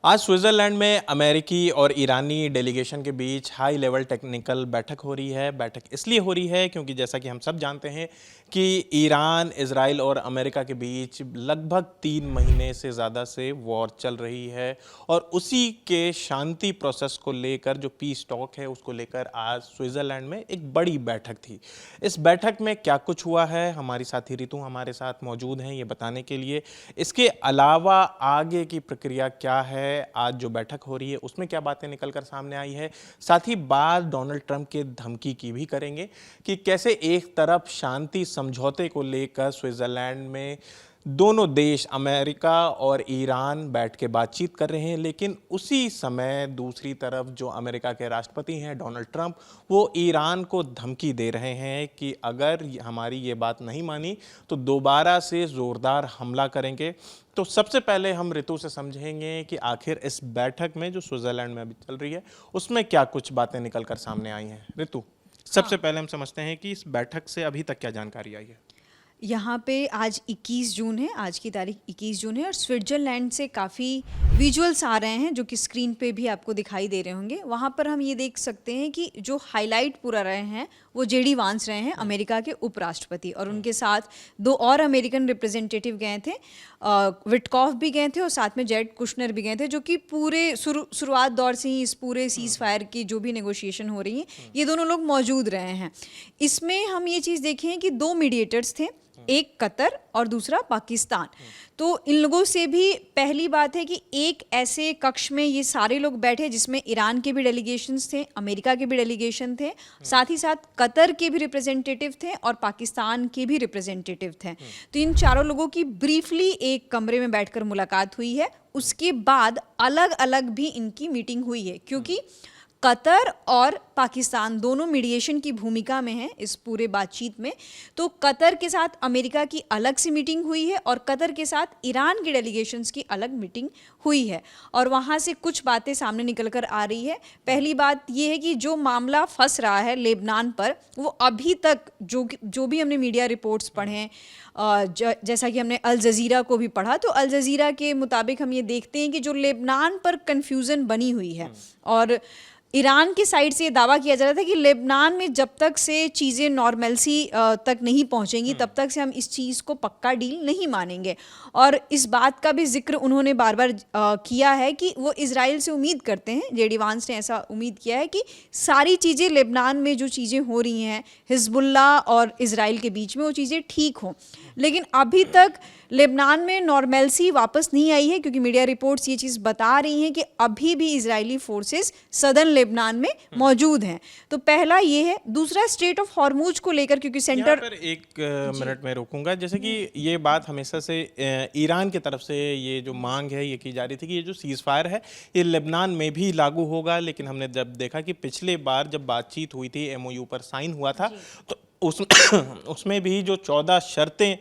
आज स्विट्जरलैंड में अमेरिकी और ईरानी डेलीगेशन के बीच हाई लेवल टेक्निकल बैठक हो रही है। बैठक इसलिए हो रही है क्योंकि जैसा कि हम सब जानते हैं कि ईरान, इजराइल और अमेरिका के बीच लगभग 3 महीने से ज़्यादा से वॉर चल रही है और उसी के शांति प्रोसेस को लेकर जो पीस टॉक है उसको लेकर आज स्विट्जरलैंड में एक बड़ी बैठक थी। इस बैठक में क्या कुछ हुआ है, हमारी साथी रितु हमारे साथ मौजूद हैं ये बताने के लिए। इसके अलावा आगे की प्रक्रिया क्या है, आज जो बैठक हो रही है उसमें क्या बातें निकलकर सामने आई है, साथ ही बात डोनाल्ड ट्रंप के धमकी की भी करेंगे कि कैसे एक तरफ शांति समझौते को लेकर स्विट्जरलैंड में दोनों देश अमेरिका और ईरान बैठ के बातचीत कर रहे हैं, लेकिन उसी समय दूसरी तरफ जो अमेरिका के राष्ट्रपति हैं डोनाल्ड ट्रंप, वो ईरान को धमकी दे रहे हैं कि अगर हमारी ये बात नहीं मानी तो दोबारा से ज़ोरदार हमला करेंगे। तो सबसे पहले हम रितु से समझेंगे कि आखिर इस बैठक में जो स्विट्जरलैंड में अभी चल रही है उसमें क्या कुछ बातें निकल कर सामने आई हैं। रितु, सबसे पहले हम समझते हैं कि इस बैठक से अभी तक क्या जानकारी आई है। यहाँ पे आज 21 जून है, आज की तारीख 21 जून है और स्विट्ज़रलैंड से काफ़ी विजुअल्स आ रहे हैं जो कि स्क्रीन पे भी आपको दिखाई दे रहे होंगे। वहाँ पर हम ये देख सकते हैं कि जो हाईलाइट पूरा रहे हैं वो जेडी वांस रहे हैं, अमेरिका के उपराष्ट्रपति, और उनके साथ 2 और अमेरिकन रिप्रेजेंटेटिव गए थे, विटकॉफ भी गए थे और साथ में जेड कुशनर भी गए थे, जो कि पूरे शुरुआत दौर से ही इस पूरे सीज़ फायर की जो भी नेगोशिएशन हो रही है ये दोनों लोग मौजूद रहे हैं। इसमें हम ये चीज़ देखें कि 2 मीडिएटर्स थे, एक कतर और दूसरा पाकिस्तान। तो इन लोगों से भी पहली बात है कि एक ऐसे कक्ष में ये सारे लोग बैठे जिसमें ईरान के भी डेलीगेशंस थे, अमेरिका के भी डेलीगेशन थे, साथ ही साथ कतर के भी रिप्रेजेंटेटिव थे और पाकिस्तान के भी रिप्रेजेंटेटिव थे। तो इन चारों लोगों की ब्रीफली एक कमरे में बैठकर मुलाकात हुई है। उसके बाद अलग अलग भी इनकी मीटिंग हुई है, क्योंकि कतर और पाकिस्तान दोनों मीडिएशन की भूमिका में हैं इस पूरे बातचीत में। तो कतर के साथ अमेरिका की अलग से मीटिंग हुई है और कतर के साथ ईरान के डेलीगेशंस की अलग मीटिंग हुई है और वहाँ से कुछ बातें सामने निकल कर आ रही है। पहली बात ये है कि जो मामला फंस रहा है लेबनान पर, वो अभी तक जो भी हमने मीडिया रिपोर्ट्स पढ़े हैं, जैसा कि हमने अल जज़ीरा को भी पढ़ा, तो अल जज़ीरा के मुताबिक हम ये देखते हैं कि जो लेबनान पर कन्फ्यूज़न बनी हुई है और ईरान की साइड से ये दावा किया जा रहा था कि लेबनान में जब तक से चीज़ें नॉर्मलसी तक नहीं पहुंचेंगी तब तक से हम इस चीज़ को पक्का डील नहीं मानेंगे। और इस बात का भी जिक्र उन्होंने बार बार किया है कि वो इजराइल से उम्मीद करते हैं, जेडी वांस ने ऐसा उम्मीद किया है कि सारी चीज़ें लेबनान में जो चीज़ें हो रही हैं हिजबुल्लाह और इजराइल के बीच में वो चीज़ें ठीक हों। लेकिन अभी तक लेबनान में नॉर्मलसी वापस नहीं आई है, क्योंकि मीडिया रिपोर्ट्स ये चीज़ बता रही हैं कि अभी भी इजरायली फोर्सेस सदर्न लेबनान में मौजूद हैं। तो पहला ये है। दूसरा स्ट्रेट ऑफ हॉर्मुज को लेकर, क्योंकि सेंटर पर एक मिनट में रोकूंगा। जैसे कि ये बात हमेशा से ईरान की तरफ से ये जो मांग है ये की जा रही थी कि ये जो सीज़ फायर है ये लेबनान में भी लागू होगा, लेकिन हमने जब देखा कि पिछले बार जब बातचीत हुई थी, एमओयू पर साइन हुआ था, तो उसमें भी जो 14 शर्तें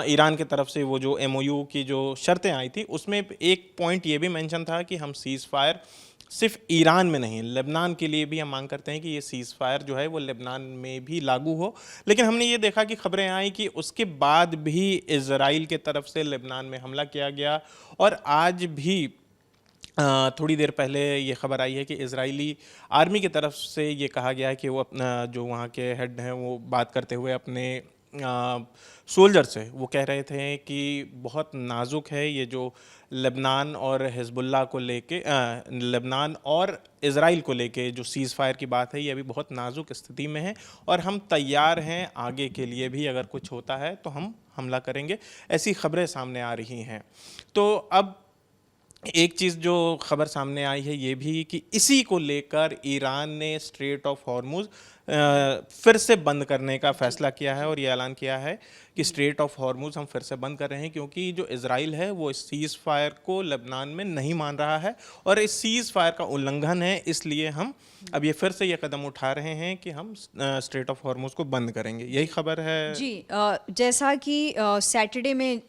ईरान की तरफ से, वो जो एमओयू की जो शर्तें आई थी उसमें एक पॉइंट ये भी मेंशन था कि हम सीज़ फायर सिर्फ ईरान में नहीं, लेबनान के लिए भी हम मांग करते हैं कि ये सीज़ फायर जो है वो लेबनान में भी लागू हो। लेकिन हमने ये देखा कि खबरें आई कि उसके बाद भी इजराइल के तरफ से लेबनान में हमला किया गया और आज भी थोड़ी देर पहले ये खबर आई है कि इजरायली आर्मी की तरफ से ये कहा गया है कि वो अपना जो वहाँ के हेड हैं वो बात करते हुए अपने सोल्जर से वो कह रहे थे कि बहुत नाजुक है ये जो लेबनान और हिजबुल्लाह को लेके, लेबनान और इज़राइल को लेके जो सीज़ फायर की बात है ये अभी बहुत नाजुक स्थिति में है और हम तैयार हैं आगे के लिए भी, अगर कुछ होता है तो हम हमला करेंगे। ऐसी खबरें सामने आ रही हैं। तो अब एक चीज़ जो खबर सामने आई है ये भी कि इसी को लेकर ईरान ने स्ट्रेट ऑफ हॉर्मुज फिर से बंद करने का फैसला किया है और ये ऐलान किया है कि स्ट्रेट ऑफ हॉर्मुज हम फिर से बंद कर रहे हैं, क्योंकि जो इजराइल है वो इस सीज़ फायर को लेबनान में नहीं मान रहा है और इस सीज़ फायर का उल्लंघन है, इसलिए हम अब ये फिर से ये कदम उठा रहे हैं कि हम स्ट्रेट ऑफ हॉर्मुज को बंद करेंगे। यही खबर है जी। जैसा कि सैटरडे में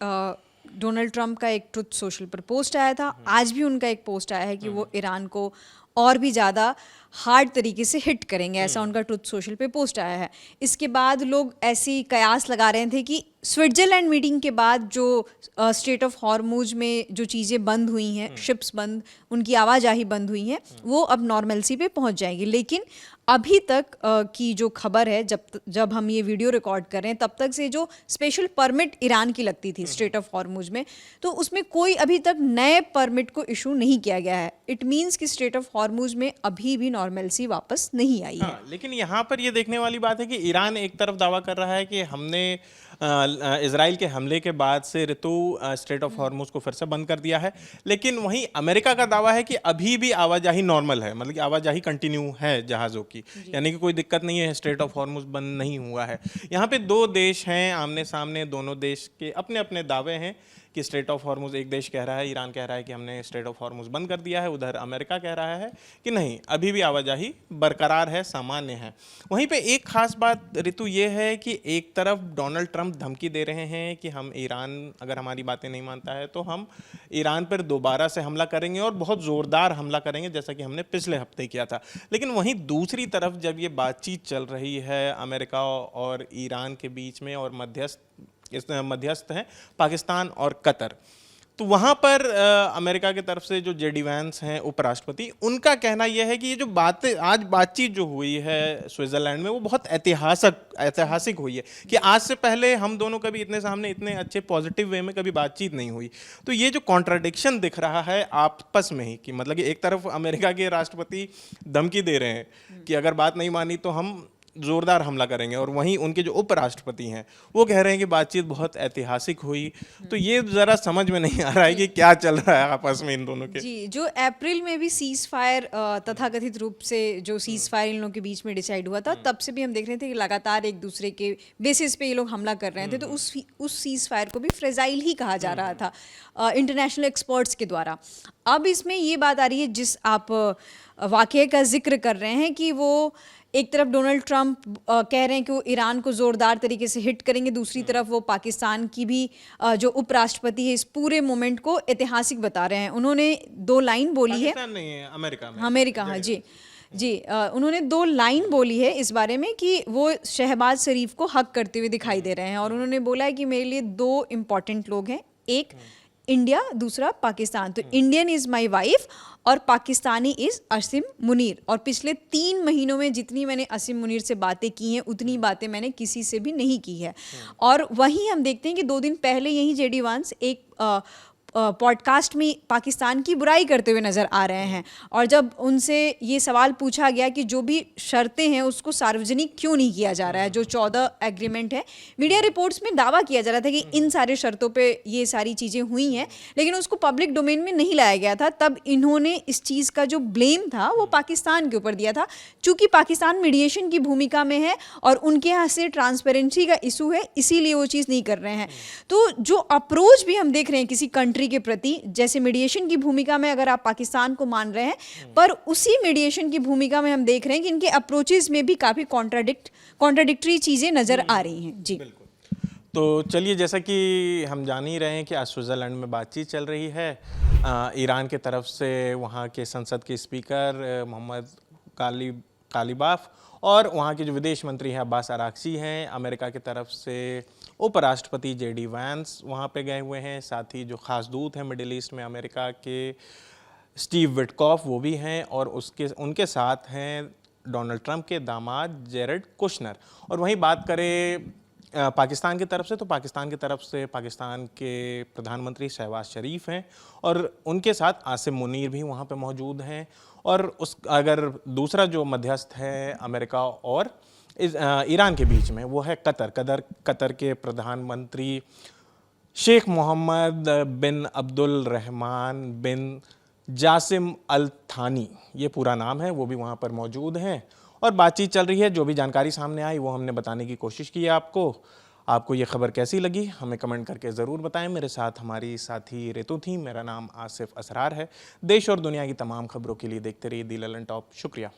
डोनाल्ड ट्रंप का एक ट्रुथ सोशल पर पोस्ट आया था, आज भी उनका एक पोस्ट आया है कि वो ईरान को और भी ज़्यादा हार्ड तरीके से हिट करेंगे, ऐसा उनका ट्रुथ सोशल पे पोस्ट आया है। इसके बाद लोग ऐसी कयास लगा रहे थे कि स्विट्ज़रलैंड मीटिंग के बाद जो स्ट्रेट ऑफ हॉर्मुज में जो चीज़ें बंद हुई हैं, शिप्स बंद, उनकी आवाजाही बंद हुई हैं, वो अब नॉर्मलसी पे पहुंच जाएगी। लेकिन अभी तक की जो खबर है, जब हम ये वीडियो रिकॉर्ड कर रहे हैं तब तक से जो स्पेशल परमिट ईरान की लगती थी स्ट्रेट ऑफ हॉर्मुज में, तो उसमें कोई अभी तक नए परमिट को इशू नहीं किया गया है। इट मीन्स कि स्ट्रेट ऑफ हॉर्मुज में अभी भी नॉर्मलसी वापस नहीं आई है। हाँ, लेकिन यहाँ पर ये देखने वाली बात है कि ईरान एक तरफ दावा कर रहा है कि हमने इजराइल के हमले के बाद से ऋतु स्ट्रेट ऑफ हॉर्मुज को फिर से बंद कर दिया है, लेकिन वहीं अमेरिका का दावा है कि अभी भी आवाजाही नॉर्मल है, मतलब कि आवाजाही कंटिन्यू है जहाज़ों की, यानी कि कोई दिक्कत नहीं है, स्ट्रेट ऑफ हॉर्मुज बंद नहीं हुआ है। यहाँ पे दो देश हैं आमने सामने, दोनों देश के अपने अपने दावे हैं कि स्ट्रेट ऑफ हॉर्मुज, एक देश कह रहा है, ईरान कह रहा है कि हमने स्ट्रेट ऑफ हॉर्मुज बंद कर दिया है, उधर अमेरिका कह रहा है कि नहीं, अभी भी आवाजाही बरकरार है, सामान्य है। वहीं पे एक खास बात ऋतु ये है कि एक तरफ डोनाल्ड ट्रंप धमकी दे रहे हैं कि हम ईरान अगर हमारी बातें नहीं मानता है तो हम ईरान पर दोबारा से हमला करेंगे और बहुत ज़ोरदार हमला करेंगे, जैसा कि हमने पिछले हफ्ते किया था। लेकिन वहीं दूसरी तरफ जब ये बातचीत चल रही है अमेरिका और ईरान के बीच में, और मध्यस्थ हैं पाकिस्तान और कतर, तो वहाँ पर अमेरिका की तरफ से जो जेडी वैंस हैं उपराष्ट्रपति, उनका कहना यह है कि ये जो बातचीत जो हुई है स्विट्जरलैंड में, वो बहुत ऐतिहासिक हुई है कि आज से पहले हम दोनों कभी इतने सामने इतने अच्छे पॉजिटिव वे में कभी बातचीत नहीं हुई। तो ये जो कॉन्ट्राडिक्शन दिख रहा है आपस में ही, कि मतलब कि एक तरफ अमेरिका के राष्ट्रपति धमकी दे रहे हैं कि अगर बात नहीं मानी तो हम जोरदार हमला करेंगे, और वहीं उनके जो उपराष्ट्रपति हैं वो कह रहे हैं कि बातचीत बहुत ऐतिहासिक हुई। तो ये जरा समझ में नहीं आ रहा है कि क्या चल रहा है आपस में इन दोनों के। जी, जो अप्रैल में भी सीज फायर तथाकथित रूप से जो सीज फायर इन लोगों के बीच में डिसाइड हुआ था, तब से भी हम देख रहे थे कि लगातार एक दूसरे के बेसिस पे ये लोग हमला कर रहे थे, तो उस सीज फायर को भी फ्रेजाइल ही कहा जा रहा था इंटरनेशनल एक्सपर्ट्स के द्वारा। अब इसमें ये बात आ रही है जिस आप वाकये का जिक्र कर रहे हैं कि वो एक तरफ डोनाल्ड ट्रंप कह रहे हैं कि वो ईरान को ज़ोरदार तरीके से हिट करेंगे, दूसरी तरफ वो पाकिस्तान की भी जो उपराष्ट्रपति है इस पूरे मोमेंट को ऐतिहासिक बता रहे हैं। उन्होंने 2 लाइन बोली है, नहीं है अमेरिका में, अमेरिका, हाँ जी जी, उन्होंने 2 लाइन बोली है इस बारे में कि वो शहबाज शरीफ को हक करते हुए दिखाई दे रहे हैं, और उन्होंने बोला है कि मेरे लिए 2 इम्पॉर्टेंट लोग हैं, एक इंडिया, दूसरा पाकिस्तान। तो इंडियन इज़ माई वाइफ और पाकिस्तानी इज़ असीम मुनीर। और पिछले 3 महीनों में जितनी मैंने असीम मुनीर से बातें की हैं उतनी बातें मैंने किसी से भी नहीं की है। और वहीं हम देखते हैं कि 2 दिन पहले यही जेडी वांस एक पॉडकास्ट में पाकिस्तान की बुराई करते हुए नज़र आ रहे हैं, और जब उनसे ये सवाल पूछा गया कि जो भी शर्तें हैं उसको सार्वजनिक क्यों नहीं किया जा रहा है, जो 14 एग्रीमेंट है, मीडिया रिपोर्ट्स में दावा किया जा रहा था कि इन सारे शर्तों पे ये सारी चीज़ें हुई हैं, लेकिन उसको पब्लिक डोमेन में नहीं लाया गया था। तब इन्होंने इस चीज़ का जो ब्लेम था वो पाकिस्तान के ऊपर दिया था, चूँकि पाकिस्तान मीडिएशन की भूमिका में है और उनके यहाँ से ट्रांसपेरेंसी का इशू है, इसीलिए वो चीज़ नहीं कर रहे हैं। तो जो अप्रोच भी हम देख रहे हैं किसी कंट्री के प्रति, जैसे मीडिएशन की भूमिका में अगर आप पाकिस्तान को मान रहे हैं, पर उसी मीडिएशन की भूमिका में हम देख रहे हैं कि इनके अप्रोचेस में भी काफ़ी कॉन्ट्राडिक्टरी चीज़ें नज़र आ रही हैं। जी तो चलिए, जैसा कि हम जान ही रहे हैं कि आज स्विट्ज़रलैंड में बातचीत चल रही है ईरान के तरफ से, वहाँ के संसद के स्पीकर मोहम्मद कालिबाफ और वहाँ के जो विदेश मंत्री हैं अब्बास अराक्ची हैं, अमेरिका की तरफ से उपराष्ट्रपति जेडी वैंस वहाँ पे गए हुए हैं, साथ ही जो ख़ास दूत हैं मिडिल ईस्ट में अमेरिका के स्टीव विटकॉफ वो भी हैं, और उनके साथ हैं डोनाल्ड ट्रंप के दामाद जेरेड कुशनर। और वहीं बात करें पाकिस्तान की तरफ से, तो पाकिस्तान की तरफ से पाकिस्तान के प्रधानमंत्री शहबाज शरीफ हैं, और उनके साथ आसिम मुनीर भी वहाँ पे मौजूद हैं। और अगर दूसरा जो मध्यस्थ है अमेरिका और ईरान के बीच में, वो है कतर के प्रधानमंत्री शेख मोहम्मद बिन अब्दुल रहमान बिन जासिम अल थानी, ये पूरा नाम है, वो भी वहाँ पर मौजूद हैं और बातचीत चल रही है। जो भी जानकारी सामने आई वो हमने बताने की कोशिश की है आपको ये खबर कैसी लगी हमें कमेंट करके ज़रूर बताएं। मेरे साथ हमारी साथी ऋतु थी, मेरा नाम आसिफ असरार है। देश और दुनिया की तमाम खबरों के लिए देखते रहिए दी ललन टॉप। शुक्रिया।